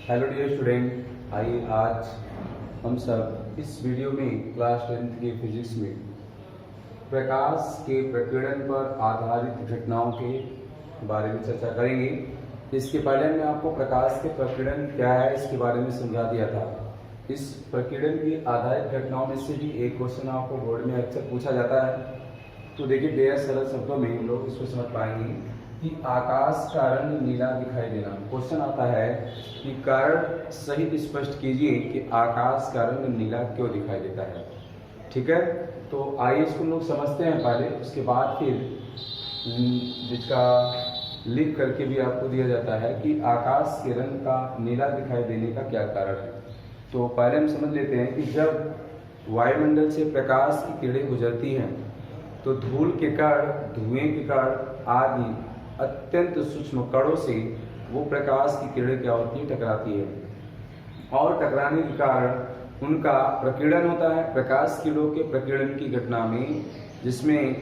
Hello dear student, आइए आज हम सब इस वीडियो में क्लास 10th के फिजिक्स में प्रकाश के प्रकीर्णन पर आधारित घटनाओं के बारे में चर्चा करेंगे। इसके पहले मैं आपको प्रकाश के प्रकीर्णन क्या है इसके बारे में समझा दिया था। इस प्रकीर्णन की आधारित घटनाओं में से भी एक क्वेश्चन आपको बोर्ड में अक्सर पूछा जाता है। तो देखिए, बेहद सरल शब्दों में हम लोग इसको समझ पाएंगे कि आकाश का रंग नीला दिखाई देना। क्वेश्चन आता है कि कारण सहित स्पष्ट कीजिए कि आकाश का रंग नीला क्यों दिखाई देता है। ठीक है, तो आइए इसको लोग समझते हैं पहले, उसके बाद फिर जिसका लिख करके भी आपको दिया जाता है कि आकाश के रंग का नीला दिखाई देने का क्या कारण है। तो पहले हम समझ लेते हैं कि जब वायुमंडल से प्रकाश की किरणें गुजरती हैं तो धूल के कण, धुएं के कण आदि अत्यंत सूक्ष्म कणों से वो प्रकाश की किरणें क्या होती है, टकराती है और टकराने के कारण उनका प्रकीर्णन होता है। प्रकाश किरणों के प्रकीर्णन की घटना में जिसमें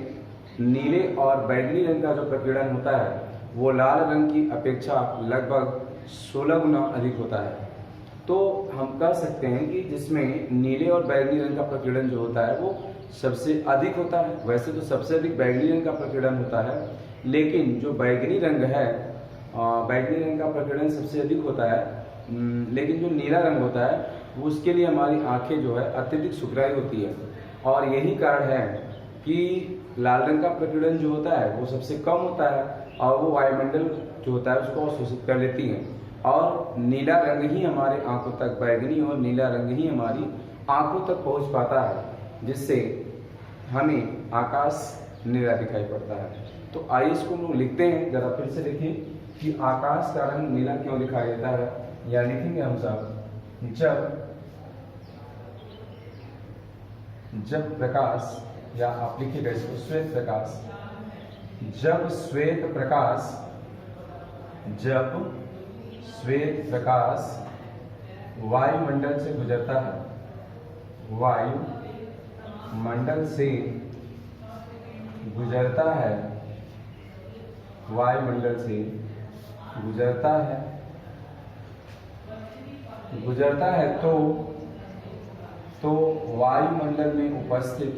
नीले और बैंगनी रंग का जो प्रकीर्णन होता है वो लाल रंग की अपेक्षा लगभग 16 गुना अधिक होता है। तो हम कह सकते हैं कि जिसमें नीले और बैंगनी रंग का प्रकीर्णन जो होता है वो सबसे अधिक होता है। वैसे तो सबसे अधिक बैंगनी रंग का प्रकीर्णन होता है, लेकिन जो बैंगनी रंग है, बैंगनी रंग का प्रकीर्णन सबसे अधिक होता है, लेकिन जो नीला रंग होता है वो उसके लिए हमारी आंखें जो है अत्यधिक सुखदायी होती है। और यही कारण है कि लाल रंग का प्रकीर्णन जो होता है वो सबसे कम होता है और वो वायुमंडल जो होता है उसको अवशोषित कर लेती है और नीला रंग ही हमारे आंखों तक, बैंगनी और नीला रंग ही हमारी आंखों तक पहुंच पाता है, जिससे हमें आकाश नीला दिखाई पड़ता है। तो आइए इसको हम लोग लिखते हैं, जरा फिर से देखिए कि आकाश का रंग नीला क्यों दिखाई देता है। या लिखेंगे हम सब, जब प्रकाश, या आप लिखिएगा इसको श्वेत प्रकाश, जब श्वेत प्रकाश वायुमंडल से गुजरता है, वायुमंडल से गुजरता है, वायुमंडल से गुजरता है तो वायुमंडल में उपस्थित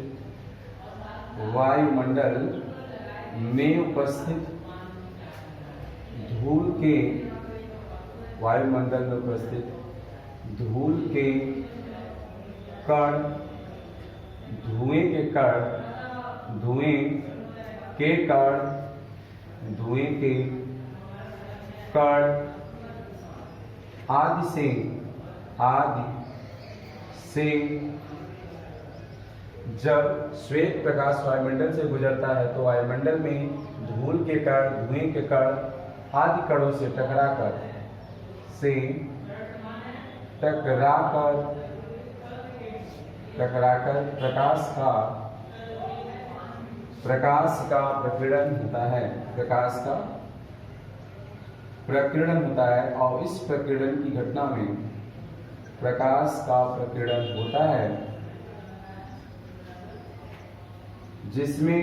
धूल के कण, धुएं के कण आदि से जब श्वेत प्रकाश वायुमंडल से गुजरता है तो वायुमंडल में धूल के कण, धुएं के कण आदि कणों से टकराकर प्रकाश का प्रकीर्णन होता है। प्रकाश का प्रकीर्णन होता है और इस प्रकीर्णन की घटना में प्रकाश का प्रकीर्णन होता है जिसमें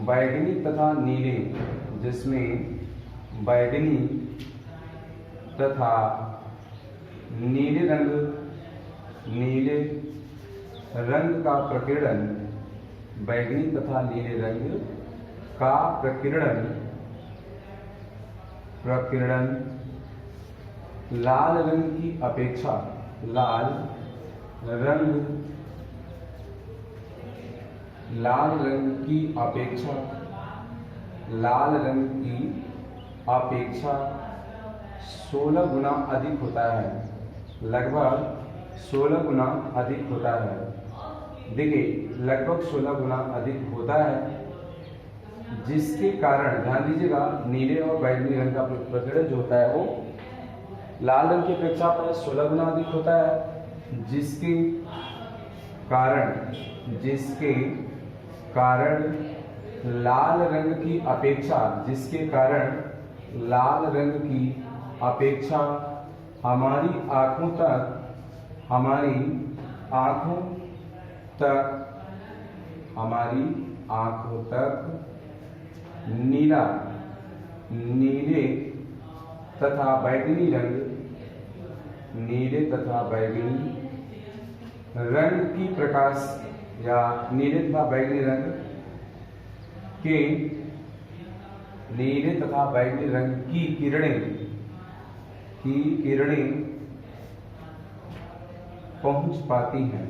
बैंगनी तथा नीले रंग का प्रकीर्णन, बैंगनी तथा नीले रंग का प्रकीर्णन लाल रंग की अपेक्षा लाल रंग की अपेक्षा 16 गुना अधिक होता है, लगभग 16 गुना अधिक होता है। देखिए, लगभग 16 गुना अधिक होता है, जिसके कारण ध्यान दीजिएगा नीले और बैंगनी रंग का प्रकीर्णन जो होता है वो लाल रंग की अपेक्षा पर 16 गुना अधिक होता है, जिसके कारण लाल रंग की अपेक्षा हमारी आंखों तक नीला नीले तथा बैगनी रंग, नीले तथा बैगनी रंग की प्रकाश या नीले तथा बैगनी रंग के, नीले तथा बैगनी रंग की किरणें पहुंच पाती हैं,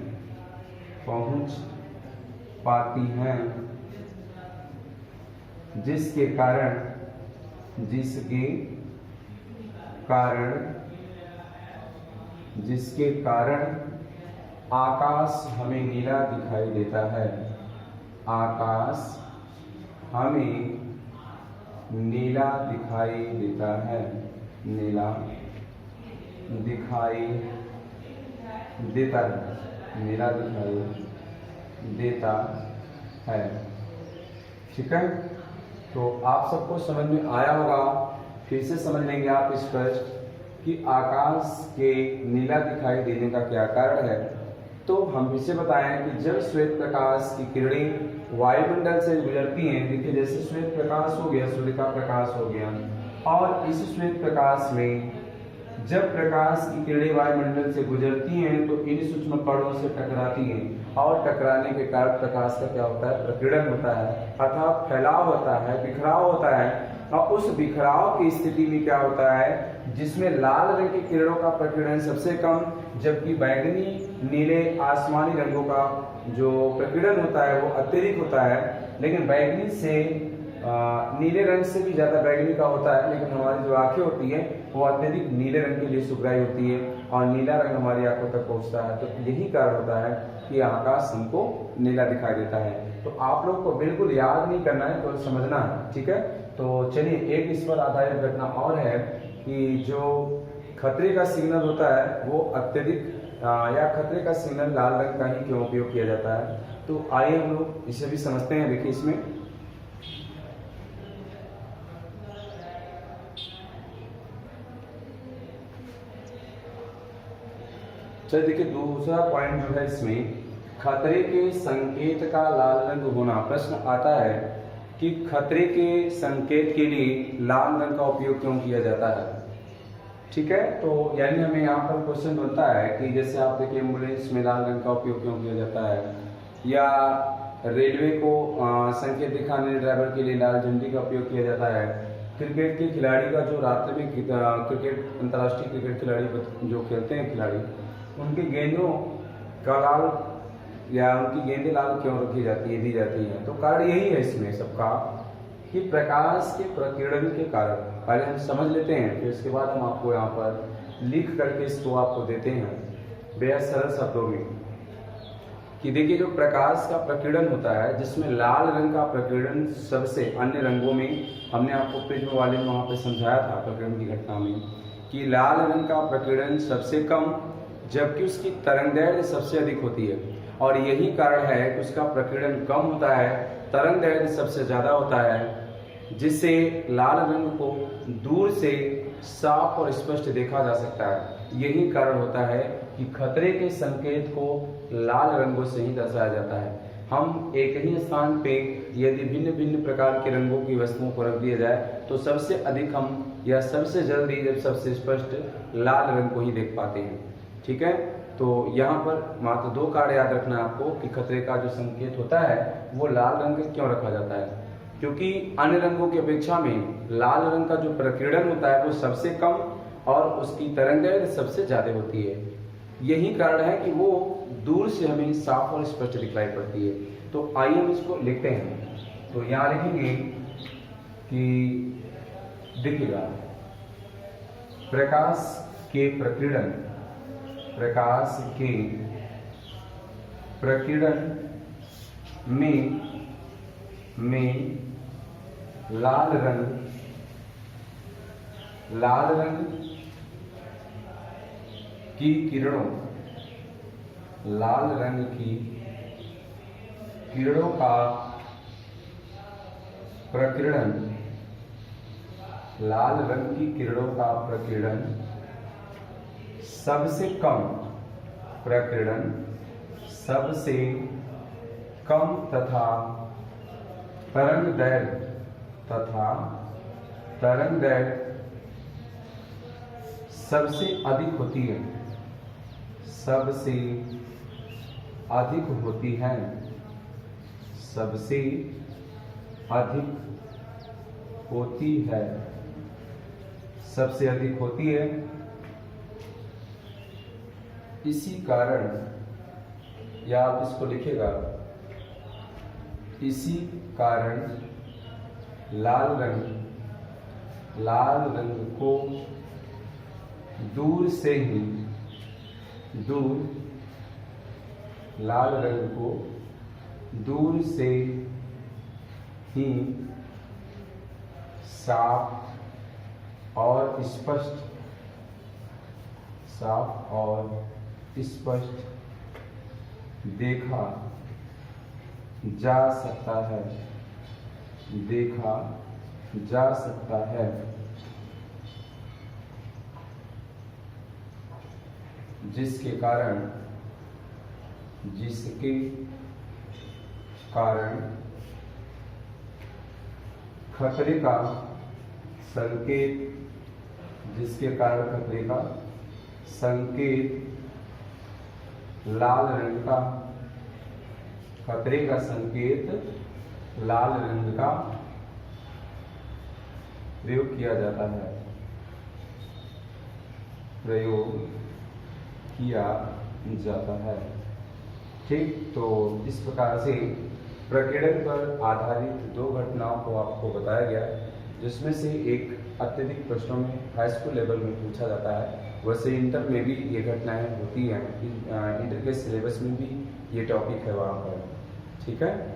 जिसके कारण आकाश हमें नीला दिखाई देता है। आकाश हमें नीला दिखाई देता है, नीला दिखाई देता है, नीला दिखाई देता है। ठीक है, तो आप सबको समझ में आया होगा। फिर से समझ लेंगे आप स्पष्ट कि आकाश के नीला दिखाई देने का क्या कारण है। तो हम इसे बताएं कि जब श्वेत प्रकाश की किरणें वायुमंडल से गुजरती हैं, देखिए जैसे श्वेत प्रकाश हो गया, सूर्य का प्रकाश हो गया, और इस श्वेत प्रकाश में जब प्रकाश की किरणें वायुमंडल से गुजरती हैं तो इन सूक्ष्म कणों से टकराती हैं, और टकराने के कारण प्रकाश का क्या होता है, प्रकीर्णन होता है, अर्थात फैलाव होता है, बिखराव होता है। और उस बिखराव की स्थिति में क्या होता है, जिसमें लाल रंग की किरणों का प्रकीर्णन सबसे कम, जबकि बैगनी, नीले, आसमानी रंगों का जो प्रकीर्णन होता है वो अत्यधिक होता है। लेकिन बैगनी से नीले रंग से भी ज्यादा बैगनी का होता है, लेकिन हमारी जो आंखें होती है वो अत्यधिक नीले रंग के लिए सुग्राही होती है, और नीला रंग हमारी आंखों तक पहुंचता है। तो यही कारण होता है कि आकाश हमको नीला दिखाई देता है। तो आप लोग को बिल्कुल याद नहीं करना है, तो समझना है। ठीक है, तो चलिए एक इस पर आधारित घटना और है कि जो खतरे का सिग्नल होता है वो अत्यधिक या खतरे का सिग्नल लाल रंग का ही क्यों उपयोग किया जाता है। तो आइए हम लोग इसे भी समझते हैं। देखिए इसमें चलिए देखिए दूसरा पॉइंट जो है, इसमें खतरे के संकेत का लाल रंग होना। प्रश्न आता है कि खतरे के संकेत के लिए लाल रंग का उपयोग क्यों किया जाता है। ठीक है, तो यानी हमें यहाँ पर क्वेश्चन बनता है कि जैसे आप देखिए एम्बुलेंस में लाल रंग का उपयोग क्यों किया जाता है, या रेलवे को संकेत दिखाने ड्राइवर के लिए लाल झंडी का उपयोग किया जाता है। क्रिकेट के खिलाड़ी का जो रात्रि में क्रिकेट, अंतर्राष्ट्रीय क्रिकेट खिलाड़ी जो खेलते हैं खिलाड़ी, उनकी गेंदों का लाल या उनकी गेंदें लाल क्यों रखी जाती है, दी जाती हैं। तो कारण यही है इसमें सबका कि प्रकाश के प्रकीर्णन के कारण। पहले हम समझ लेते हैं, फिर इसके बाद हम आपको यहाँ पर लिख करके इसको आपको देते हैं बेहद सरल शब्दों में कि देखिए जो प्रकाश का प्रकीर्णन होता है, जिसमें लाल रंग का प्रकीर्णन सबसे, अन्य रंगों में हमने आपको प्रिज्म वाले में वहाँ पे समझाया था प्रकीर्णन की घटना में कि लाल रंग का प्रकीर्णन सबसे कम, जबकि उसकी तरंगदैर्घ्य सबसे अधिक होती है। और यही कारण है कि उसका प्रकीर्णन कम होता है, तरंगदैर्घ्य सबसे ज्यादा होता है, जिससे लाल रंग को दूर से साफ और स्पष्ट देखा जा सकता है। यही कारण होता है कि खतरे के संकेत को लाल रंगों से ही दर्शाया जाता है। हम एक ही स्थान पे यदि भिन्न भिन्न प्रकार के रंगों की वस्तुओं को रख दिया जाए तो सबसे अधिक हम या सबसे जल्दी जब सबसे स्पष्ट लाल रंग को ही देख पाते हैं। ठीक है, तो यहाँ पर मात्र दो कारण याद रखना है आपको कि खतरे का जो संकेत होता है वो लाल रंग क्यों रखा जाता है, क्योंकि अन्य रंगों की अपेक्षा में लाल रंग का जो प्रकीर्णन होता है वो सबसे कम और उसकी तरंगदैर्घ्य सबसे ज्यादा होती है। यही कारण है कि वो दूर से हमें साफ और स्पष्ट दिखाई पड़ती है। तो आइए हम इसको लिखते हैं। तो यहाँ लिखेंगे कि देखिएगा प्रकाश के प्रकीर्णन में लाल रंग की किरणों, लाल रंग की किरणों का प्रकीर्णन, लाल रंग की किरणों का प्रकीर्णन सबसे कम, प्रकीर्णन सबसे कम तथा तरंगदैर्घ्य तरंग दैर्ध्य सबसे अधिक होती है, सबसे अधिक होती है, सबसे अधिक होती है, सबसे अधिक होती है। इसी कारण, या आप इसको लिखेगा, इसी कारण लाल रंग को दूर से ही, लाल रंग को दूर से ही साफ और स्पष्ट देखा जा सकता है, देखा जा सकता है। जिसके कारण खतरे का संकेत, जिसके कारण खतरे का संकेत लाल रंग का, खतरे का संकेत लाल रंग का प्रयोग किया जाता है, प्रयोग किया जाता है। ठीक, तो इस प्रकार से प्रकीर्णन पर आधारित दो घटनाओं को आपको बताया गया, जिसमें से एक अत्यधिक प्रश्नों में हाई स्कूल लेवल में पूछा जाता है। वैसे इंटर में भी ये घटनाएं होती हैं, इंटर के सिलेबस में भी ये टॉपिक है वहाँ पर। ठीक है।